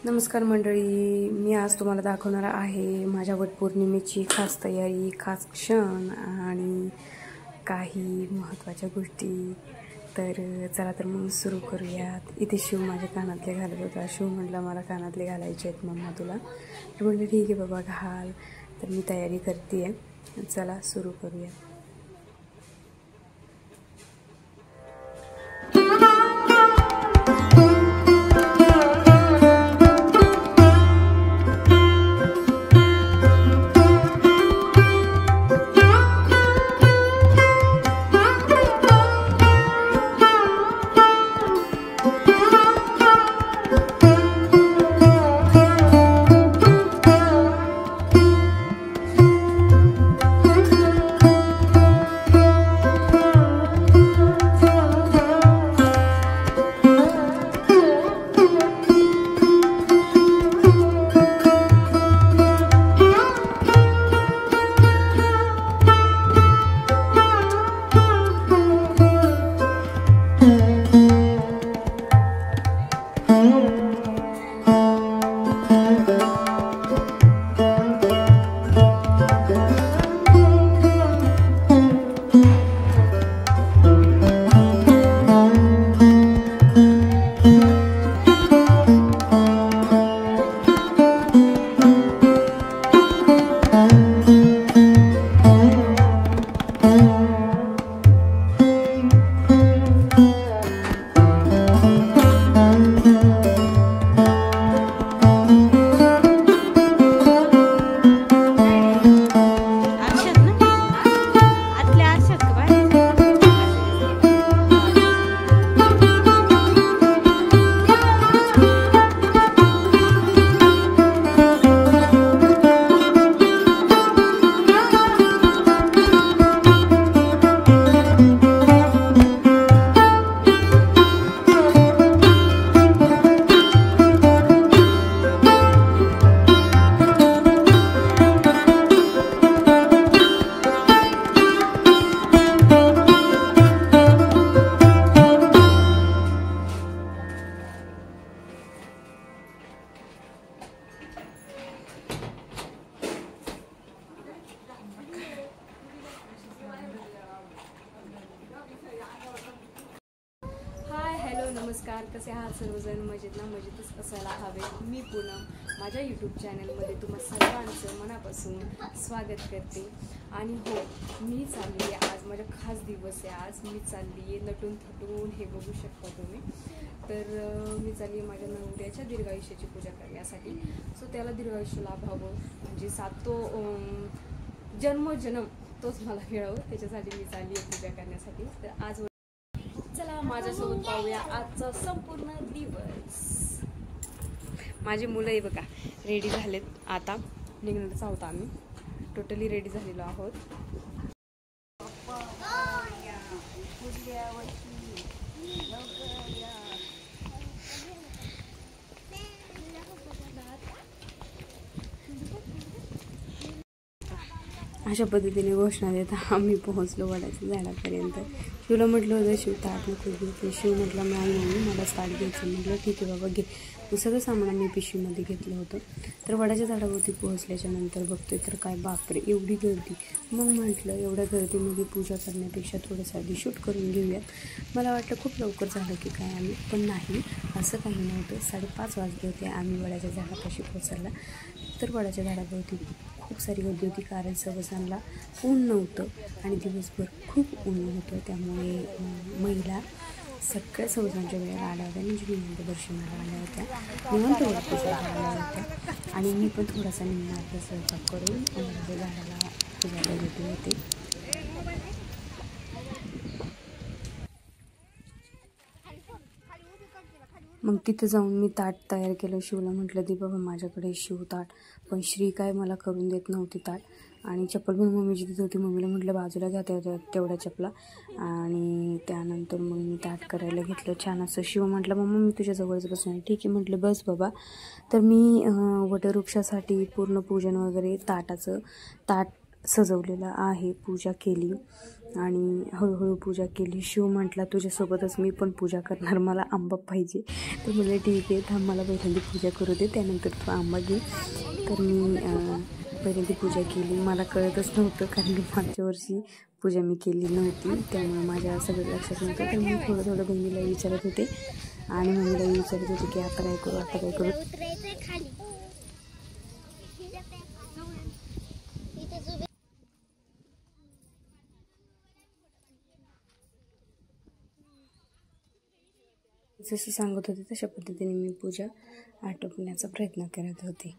नमस्कार मंडळी, मी आज तुम्हाला दाखवणार आहे माझ्या वटपौर्णिमेची खास तयारी, खास क्षण आणि काही महत्त्वाच्या गोष्टी. तर चला तर मग सुरू करूयात. इथे शिव माझ्या कानातले घालत होता. शिव म्हटला मला कानातले घालायचे आहेत मम्मा तुला. तर म्हटलं ठीक आहे बाबा घाल. तर मी तयारी करते आहे. चला सुरू करूयात. नमस्कार, कसे आहात सर्वजण? मजेत ना? मजेतच असायला हवे. मी पूनम माझ्या यूट्यूब चॅनलमध्ये तुम्हा सर्वांचं मनापासून स्वागत करते. आणि हो, मी चालली आहे आज, माझा खास दिवस आहे आज. मी चालली आहे नटून थटून, हे बघू शकता तुम्ही. तर मी चालली आहे माझ्या नवऱ्याच्या दीर्घायुष्याची पूजा करण्यासाठी. सो त्याला दीर्घायुष्य लाभावं, म्हणजे सातो जन्मोजन्म तोच मला मिळावं, त्याच्यासाठी मी चालली आहे पूजा करण्यासाठी. तर आज चला माझ्यासोबत पाहूया आजचा संपूर्ण दिवस. माझी मुलं हे बघा रेडी झालेत. आता निघणारच आहोत आम्ही. टोटली रेडी झालेलो आहोत. अशा पद्धतीने घोषणा देत आम्ही पोहोचलो वडाच्या झाडापर्यंत. शिवला म्हटलं होतं शिव ताट नको घेऊ, तर शिव म्हटलं नाही मला ताट घ्यायचं. म्हटलं ठीक आहे बाबा घे. सगळं सामान मी पिशवीमध्ये घेतलं होतं. तर वडाच्या झाडावरती पोहोचल्याच्या नंतर बघतोय तर काय बापरे एवढी गर्दी. मग म्हटलं एवढ्या गर्दीमध्ये पूजा करण्यापेक्षा थोडंसं आधी शूट करून घेऊयात. मला वाटलं खूप लवकर झालं की काय आम्ही, पण नाही असं काही नव्हतं. 5:30 वाजले होते आम्ही वडाच्या झाडापाशी पोहोचायला. तर वडाच्या झाडावरती खूप सारी गर्दी होती, कारण सवसांना ऊन नव्हतं आणि दिवसभर खूप ऊन होतं. त्यामुळे महिला सगळ्या सवसांच्या वेळेला आल्या होत्या, म्हणजे निवांत दर्शनाला आल्या होत्या, निवांत पूजा आल्या होत्या. आणि मी पण थोडासा निवांत स्वयंपाक करून वडाच्या झाडाला पूजाला घेतले होते. मग तिथे जाऊन मी ताट तयार केलं. शिवला म्हटलं दे बाबा माझ्याकडे शिव ताट. पण श्री काय मला करून देत नव्हती ताट. आणि चप्पल पण मम्मीची तिथे होती. मम्मीला म्हटलं बाजूला घ्या तेवढ्या चपला. आणि त्यानंतर मग मी ताट करायला घेतलं छान असं. शिव म्हटलं मम्मा मी तुझ्या जवळच बसणार. ठीक आहे म्हटलं बस बाबा. तर मी वटवृक्षासाठी पूर्ण पूजन वगैरे ताट सजवलेलं आहे. पूजा केली आणि हळूहळू पूजा केली. शिव म्हटला तुझ्यासोबतच मी पण पूजा करणार, मला आंबा पाहिजे. तर म्हणजे ठीक आहे, थांब मला पहिल्यांदा पूजा करू दे, त्यानंतर तू आंबा घे. तर मी पहिल्यांदा पूजा केली. मला कळतच नव्हतं कारण की मागच्या वर्षी पूजा मी केली नव्हती, त्यामुळे माझ्या सगळं लक्षात नव्हतं. तर मी थोडं बहिणीला विचारत होते आणि मम्मीला विचारत होते की आता काय करू, आता काय करू. जसं सांगत होते तशा पद्धतीने मी पूजा आटोपण्याचा प्रयत्न करत होते.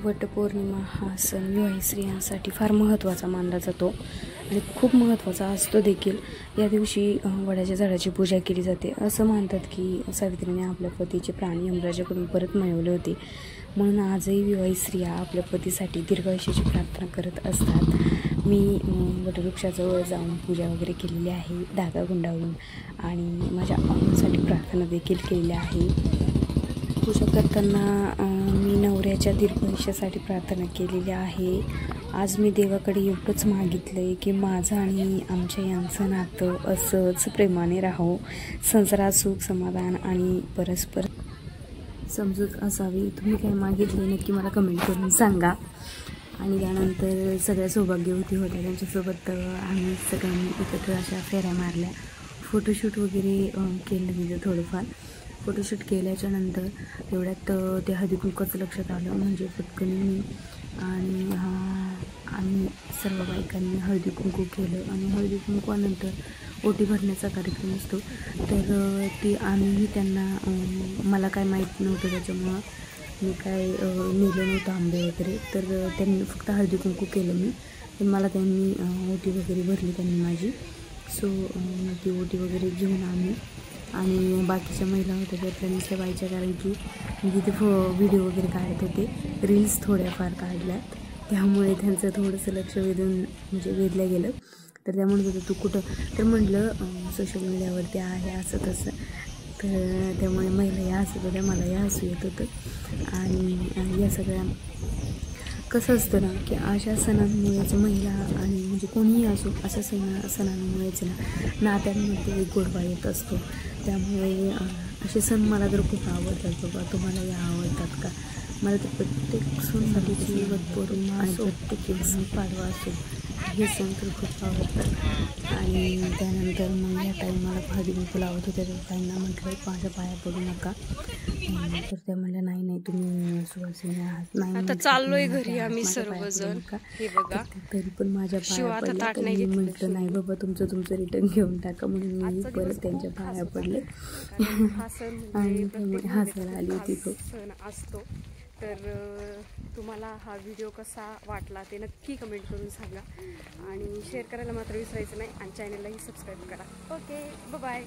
वटपौर्णिमा हा सण विवाहित स्त्रियांसाठी फार महत्त्वाचा मानला जातो आणि खूप महत्त्वाचा असतो देखील. या दिवशी वडाच्या झाडाची पूजा केली जाते. असं मानतात की सावित्रीने आपल्या पतीचे प्राण यमराजाकडून परत मिळवले होते, म्हणून आजही विवाहित स्त्रिया आपल्या पतीसाठी दीर्घायुष्याची प्रार्थना करत असतात. मी वटवृक्षाजवळ जाऊन पूजा वगैरे केलेली आहे, धागा गुंडाळून, आणि माझ्या पाहुण्यांसाठी प्रार्थना देखील केलेली आहे. पूजा करताना मी नवऱ्याच्या दीर्घायुष्यासाठी प्रार्थना केलेली आहे. आज मी देवाकडे एवढंच मागितलं आहे की माझं आणि आमच्या यांचं नातं असंच प्रेमाने राहो, संसारात सुख समाधान आणि परस्पर समजूत असावी. तुम्ही काय मागितले नक्की मला कमेंट करून सांगा. आणि त्यानंतर सगळ्या सौभाग्यवती होत्या, त्यांच्यासोबत आम्ही सगळ्यांनी एकत्र अशा फेऱ्या मारल्या, फोटोशूट वगैरे केलं तिथं थोडंफार. फोटोशूट केल्याच्यानंतर तेवढ्यात ते हळदी कुंकवाचं लक्षात आलं, म्हणजे पटकन मी आणि आम्ही सर्व बायकांनी हळदी कुंकू केलं. आणि हळदी कुंकवानंतर ओटी भरण्याचा कार्यक्रम असतो, तर ती आम्हीही त्यांना, मला काय माहीत नव्हतं त्याच्यामुळं मी काय नेलं नव्हतं आंबे वगैरे, तर त्यांनी फक्त हळदी कुंकू केलं मी, पण मला त्यांनी ओटी वगैरे भरली त्यांनी माझी. सो ती ओटी वगैरे घेऊन आम्ही, आणि बाकीच्या महिला होत्या त्यातल्या नुसत्या बायच्या, कारण की मी तिथे व्हिडिओ वगैरे काढत होते, रील्स थोड्याफार काढल्यात, त्यामुळे त्यांचं थोडंसं लक्ष वेधलं गेलं. तर त्या म्हणत होतं तू कुठं, तर म्हटलं सोशल मीडियावरती आहे असं तसं. तर त्यामुळे महिला या हसत होत्या, मला या हसू येत होतं. आणि या सगळ्या कसं असतं ना की अशा सणांमुळेच महिला आणि म्हणजे कोणीही असो, अशा सणांमुळेच ना नात्यांमध्ये एक गोडवा येत असतो. त्यामुळे असे सण मला तर खूप आवडतात बाबा. तुम्हाला या आवडतात का? मला तर प्रत्येक सणाची वटपौर्णिमा आणि प्रत्येक सण पाडवा असो, हे सण तर खूप आवडतात. आणि त्यानंतर मग या टाईमाला हळदी कुंकू लावत होत्या, तर ताईंना म्हटलं माझ्या पाया पडू नका, तर त्या म्हणल्या नाही तुम्ही सुवासिनी आहात. नाही, आता चाललोय घरी आम्ही सर्वजण, हे बघा, तरी पण माझ्या पाया पडल्या. तर मी म्हटलं नाही बाबा, तुमचं रिटर्न घेऊन टाका, म्हणून मी परत त्यांच्या पाया पडले. आणि त्यामुळे हसायला आली होती तो सण असतो. तर तुम्हाला हा व्हिडिओ कसा वाटला ते नक्की कमेंट करून सांगा, आणि शेअर करायला मात्र विसरायचं नाही, आणि चॅनललाही सबस्क्राईब करा. Okay, bye.